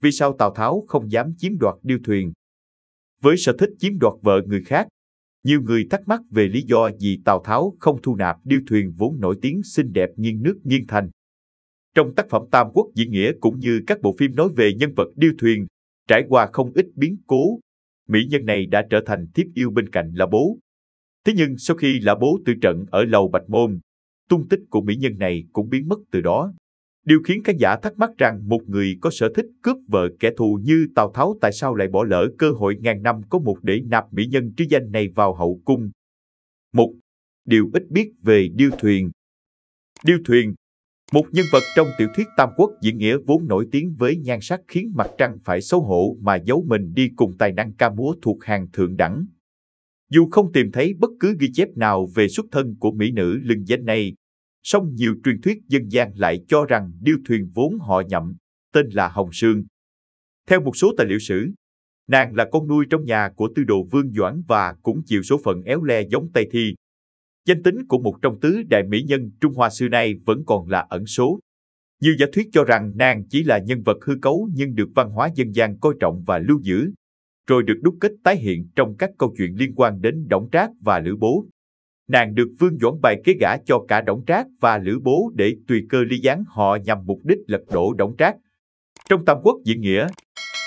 vì sao Tào Tháo không dám chiếm đoạt điêu thuyền? Với sở thích chiếm đoạt vợ người khác, nhiều người thắc mắc về lý do gì Tào Tháo không thu nạp điêu thuyền vốn nổi tiếng xinh đẹp nghiêng nước nghiêng thành. Trong tác phẩm Tam Quốc diễn nghĩa cũng như các bộ phim nói về nhân vật điêu thuyền, trải qua không ít biến cố, mỹ nhân này đã trở thành thiếp yêu bên cạnh Lã Bố. Thế nhưng sau khi Lã Bố tử trận ở lầu Bạch Môn, tung tích của mỹ nhân này cũng biến mất từ đó. Điều khiến khán giả thắc mắc rằng một người có sở thích cướp vợ kẻ thù như Tào Tháo tại sao lại bỏ lỡ cơ hội ngàn năm có một để nạp mỹ nhân trứ danh này vào hậu cung. 1. Điều ít biết về điêu thuyền. Điêu thuyền, một nhân vật trong tiểu thuyết Tam Quốc diễn nghĩa vốn nổi tiếng với nhan sắc khiến mặt trăng phải xấu hổ mà giấu mình đi cùng tài năng ca múa thuộc hàng thượng đẳng. Dù không tìm thấy bất cứ ghi chép nào về xuất thân của mỹ nữ lừng danh này, song nhiều truyền thuyết dân gian lại cho rằng điêu thuyền vốn họ Nhậm, tên là Hồng Sương. Theo một số tài liệu sử, nàng là con nuôi trong nhà của tư đồ Vương Doãn và cũng chịu số phận éo le giống Tây Thi. Danh tính của một trong tứ đại mỹ nhân Trung Hoa xưa nay vẫn còn là ẩn số. Nhiều giả thuyết cho rằng nàng chỉ là nhân vật hư cấu nhưng được văn hóa dân gian coi trọng và lưu giữ, rồi được đúc kết tái hiện trong các câu chuyện liên quan đến Đổng Trác và Lữ Bố. Nàng được Vương Doãn bày kế gả cho cả Đổng Trác và Lữ Bố để tùy cơ ly gián họ nhằm mục đích lật đổ Đổng Trác. Trong Tam Quốc diễn nghĩa,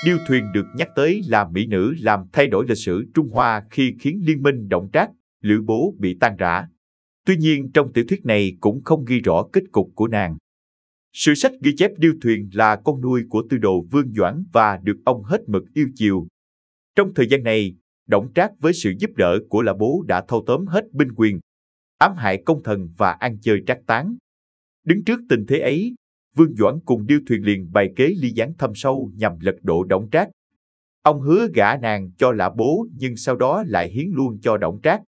điêu thuyền được nhắc tới là mỹ nữ làm thay đổi lịch sử Trung Hoa khi khiến liên minh Đổng Trác, Lữ Bố bị tan rã. Tuy nhiên trong tiểu thuyết này cũng không ghi rõ kết cục của nàng. Sử sách ghi chép điêu thuyền là con nuôi của tư đồ Vương Doãn và được ông hết mực yêu chiều. Trong thời gian này, Đổng Trác với sự giúp đỡ của Lã Bố đã thâu tóm hết binh quyền, ám hại công thần và ăn chơi trác tán. Đứng trước tình thế ấy, Vương Doãn cùng điêu thuyền liền bày kế ly gián thâm sâu nhằm lật đổ Đổng Trác. Ông hứa gả nàng cho Lã Bố nhưng sau đó lại hiến luôn cho Đổng Trác.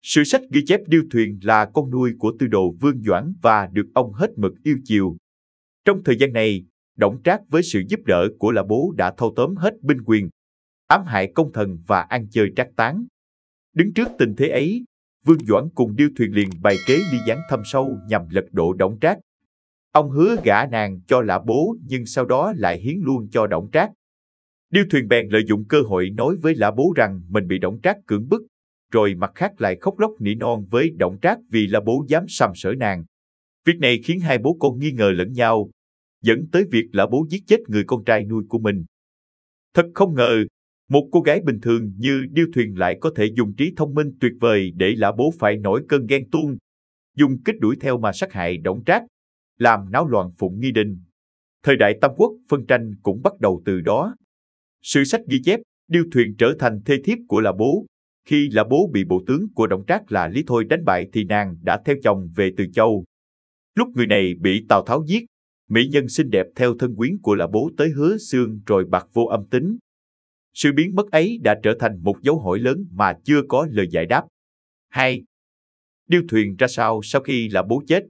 Sử sách ghi chép điêu thuyền là con nuôi của tư đồ Vương Doãn và được ông hết mực yêu chiều. Trong thời gian này, Đổng Trác với sự giúp đỡ của Lã Bố đã thâu tóm hết binh quyền, ám hại công thần và ăn chơi trác tán. Đứng trước tình thế ấy, Vương Doãn cùng điêu thuyền liền bày kế ly gián thâm sâu nhằm lật đổ Đổng Trác. Ông hứa gả nàng cho Lã Bố nhưng sau đó lại hiến luôn cho Đổng Trác. Điêu thuyền bèn lợi dụng cơ hội nói với Lã Bố rằng mình bị Đổng Trác cưỡng bức, rồi mặt khác lại khóc lóc nỉ non với Đổng Trác vì Lã Bố dám sàm sỡ nàng. Việc này khiến hai bố con nghi ngờ lẫn nhau, dẫn tới việc Lã Bố giết chết người con trai nuôi của mình. Thật không ngờ, một cô gái bình thường như điêu thuyền lại có thể dùng trí thông minh tuyệt vời để Lã Bố phải nổi cơn ghen tuông, dùng kích đuổi theo mà sát hại Đổng Trác, làm náo loạn Phụng Nghi Đình. Thời đại Tam Quốc phân tranh cũng bắt đầu từ đó. Sử sách ghi chép, điêu thuyền trở thành thê thiếp của Lã Bố. Khi Lã Bố bị bộ tướng của Đổng Trác là Lý Thôi đánh bại thì nàng đã theo chồng về Từ Châu. Lúc người này bị Tào Tháo giết, mỹ nhân xinh đẹp theo thân quyến của Lã Bố tới Hứa Xương rồi bạc vô âm tính. Sự biến mất ấy đã trở thành một dấu hỏi lớn mà chưa có lời giải đáp. 2. Điêu thuyền ra sao sau khi Lã Bố chết?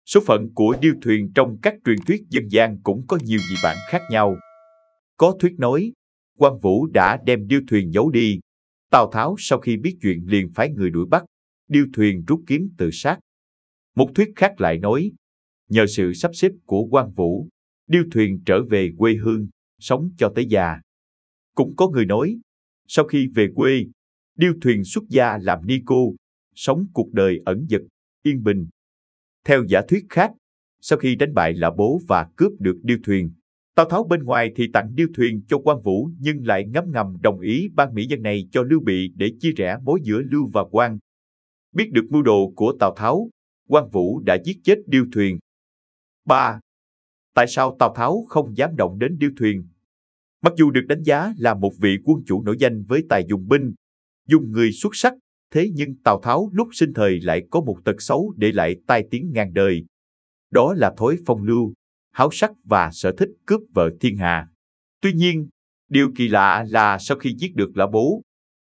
Số phận của điêu thuyền trong các truyền thuyết dân gian cũng có nhiều dị bản khác nhau. Có thuyết nói, Quan Vũ đã đem điêu thuyền giấu đi. Tào Tháo sau khi biết chuyện liền phái người đuổi bắt, điêu thuyền rút kiếm tự sát. Một thuyết khác lại nói, nhờ sự sắp xếp của Quan Vũ, điêu thuyền trở về quê hương, sống cho tới già. Cũng có người nói, sau khi về quê, điêu thuyền xuất gia làm ni cô, sống cuộc đời ẩn dật, yên bình. Theo giả thuyết khác, sau khi đánh bại Lã Bố và cướp được điêu thuyền, Tào Tháo bên ngoài thì tặng điêu thuyền cho Quan Vũ nhưng lại ngấm ngầm đồng ý ban mỹ nhân này cho Lưu Bị để chia rẽ mối giữa Lưu và Quan. Biết được mưu đồ của Tào Tháo, Quan Vũ đã giết chết điêu thuyền. 3. Tại sao Tào Tháo không dám động đến điêu thuyền? Mặc dù được đánh giá là một vị quân chủ nổi danh với tài dùng binh, dùng người xuất sắc, thế nhưng Tào Tháo lúc sinh thời lại có một tật xấu để lại tai tiếng ngàn đời. Đó là thói phong lưu, háo sắc và sở thích cướp vợ thiên hạ. Tuy nhiên, điều kỳ lạ là sau khi giết được Lã Bố,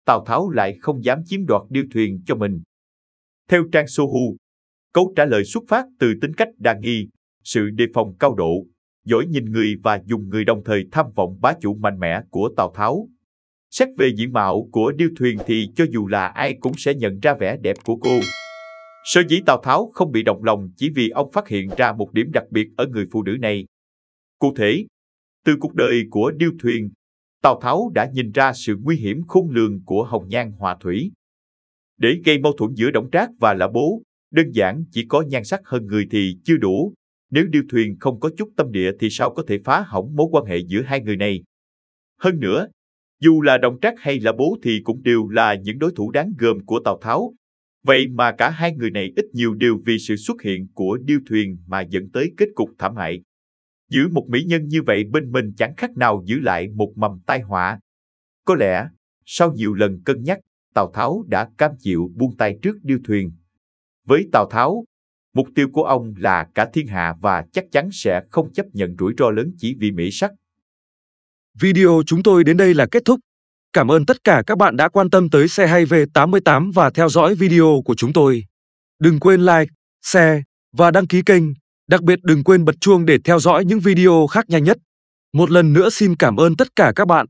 Tào Tháo lại không dám chiếm đoạt điêu thuyền cho mình. Theo trang Sohu, câu trả lời xuất phát từ tính cách đa nghi, sự đề phòng cao độ, giỏi nhìn người và dùng người đồng thời tham vọng bá chủ mạnh mẽ của Tào Tháo. Xét về diện mạo của điêu thuyền thì cho dù là ai cũng sẽ nhận ra vẻ đẹp của cô. Sở dĩ Tào Tháo không bị động lòng chỉ vì ông phát hiện ra một điểm đặc biệt ở người phụ nữ này. Cụ thể, Từ cuộc đời của điêu thuyền, Tào Tháo đã nhìn ra sự nguy hiểm khôn lường của hồng nhan họa thủy. Để gây mâu thuẫn giữa Đổng Trác và Lã Bố, đơn giản chỉ có nhan sắc hơn người thì chưa đủ. Nếu điêu thuyền không có chút tâm địa thì sao có thể phá hỏng mối quan hệ giữa hai người này. Hơn nữa, dù là Đổng Trác hay Lã Bố thì cũng đều là những đối thủ đáng gờm của Tào Tháo. Vậy mà cả hai người này ít nhiều đều vì sự xuất hiện của điêu thuyền mà dẫn tới kết cục thảm hại. Giữ một mỹ nhân như vậy bên mình chẳng khác nào giữ lại một mầm tai họa. Có lẽ, sau nhiều lần cân nhắc, Tào Tháo đã cam chịu buông tay trước điêu thuyền. Với Tào Tháo, mục tiêu của ông là cả thiên hạ và chắc chắn sẽ không chấp nhận rủi ro lớn chỉ vì mỹ sắc. Video chúng tôi đến đây là kết thúc. Cảm ơn tất cả các bạn đã quan tâm tới Xe Hay V88 và theo dõi video của chúng tôi. Đừng quên like, share và đăng ký kênh. Đặc biệt đừng quên bật chuông để theo dõi những video khác nhanh nhất. Một lần nữa xin cảm ơn tất cả các bạn.